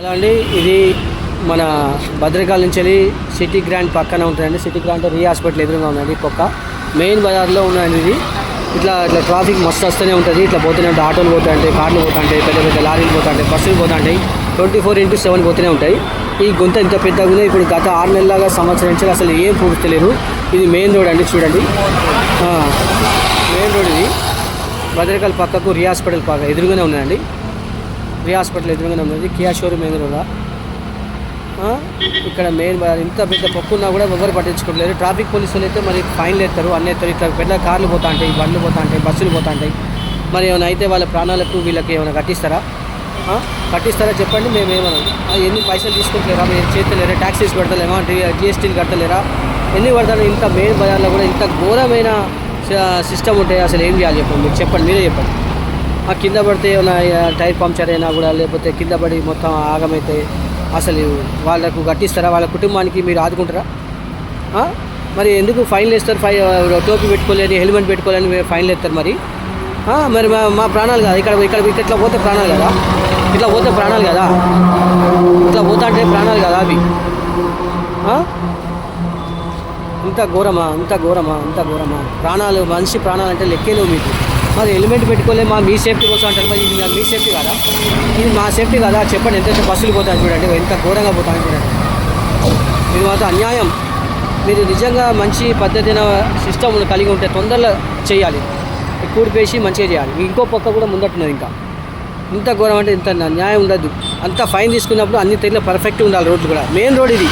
అలా అండి, ఇది మన భద్రకాళి నుంచి వెళ్ళి సిటీ గ్రాండ్ పక్కన ఉంటుందండి. సిటీ గ్రాండ్ రీ హాస్పిటల్ ఎదురుగా ఉందండి. పక్క మెయిన్ బజార్లో ఉందండి ఇది. ఇట్లా ట్రాఫిక్ మస్తు వస్తూనే ఉంటుంది. ఇట్లా పోతూనే ఉంటాయి, ఆటోలు పోతుంటాయి, కార్లు పోతుంటాయి, పెద్ద పెద్ద లారీలు పోతుంటాయి, బస్సులు పోతుంటాయి. 24/7 పోతూనే ఉంటాయి. ఈ గుంత ఇంత పెద్దగా ఉంది. ఇప్పుడు గత 6 నెలలుగా సంవత్సరం నుంచి అసలు ఏం పూర్తలేరు. ఇది మెయిన్ రోడ్ అండి, చూడండి. మెయిన్ రోడ్ ఇది. భద్రకాళి పక్కకు రీ హాస్పిటల్ పక్క ఎదురుగానే ఉన్నదండి. రీ హాస్పిటల్ ఎదురుగానే ఉన్నది. కియా షోరూమ్ ఎదురుగా. ఇక్కడ మెయిన్ ఇంత పెద్ద పక్కున్నా కూడా ఎవరు పట్టించుకోవట్లేదు. ట్రాఫిక్ పోలీసులు అయితే మరి ఫైన్లు ఎత్తారు, అన్నీ ఎత్తారు. ఇట్లా పెద్ద కార్లు పోతా ఉంటాయి, బండ్లు పోతా ఉంటాయి, బస్సులు పోతా ఉంటాయి. మరి ఏమైనా అయితే వాళ్ళ ప్రాణాలకు వీళ్ళకి ఏమైనా కట్టిస్తారా చెప్పండి. మేము ఏమన్నా ఎన్ని పైసలు తీసుకుంటలేరా, మీరు చేస్తలేరా, ట్యాక్సీస్ కడతలేమా, జిఎస్టీలు కడతలేరా, ఎన్ని పడతారు? ఇంత మెయిన్ బజార్లో కూడా ఇంత ఘోరమైన సిస్టమ్ ఉంటే అసలు ఏం చేయాలి చెప్పండి, మీరు చెప్పండి, మీరే చెప్పండి. కింద పడితే ఏమైనా టైర్ పంక్చర్ అయినా కూడా, లేకపోతే కింద పడి మొత్తం ఆగమైతే అసలు వాళ్ళకు కట్టిస్తారా? వాళ్ళ కుటుంబానికి మీరు ఆదుకుంటారా? మరి ఎందుకు ఫైన్లు వేస్తారు? టోపీ పెట్టుకోలేని, హెల్మెట్ పెట్టుకోలేని ఫైన్లు వేస్తారు. మరి మరి మా ప్రాణాలు కదా, ఇట్లా పోతే ప్రాణాలు కదా, ఇట్లా పోతే ప్రాణాలు కదా, ఇట్లా పోతా అంటే ప్రాణాలు కదా అవి. ఇంత ఘోరమా ప్రాణాలు, మనిషి ప్రాణాలు అంటే లెక్కేలేవు మీకు. మరి హెల్మెట్ పెట్టుకోలే మీ సేఫ్టీ కోసం అంటారు. మరి ఇది మీ సేఫ్టీ కదా, ఇది మా సేఫ్టీ కదా? చెప్పండి. ఎంత బస్సులు పోతాయి చూడండి, ఎంత ఘోరంగా పోతాయి చూడండి. ఇది మాత్రం అన్యాయం. మీరు నిజంగా మంచి పద్ధతిన సిస్టమ్ కలిగి ఉంటే తొందరలో చేయాలి, కూడిపేసి మంచిగా చేయాలి. ఇంకో పక్క కూడా ముందట్టున్నది. ఇంకా ఇంత ఘోరం అంటే ఇంత న్యాయం ఉండదు. అంత ఫైన్ తీసుకున్నప్పుడు అన్ని తెగల పర్ఫెక్ట్గా ఉండాలి. రోడ్లు కూడా మెయిన్ రోడ్ ఇది.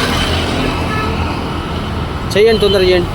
చేయండి, తొందరగా చేయండి.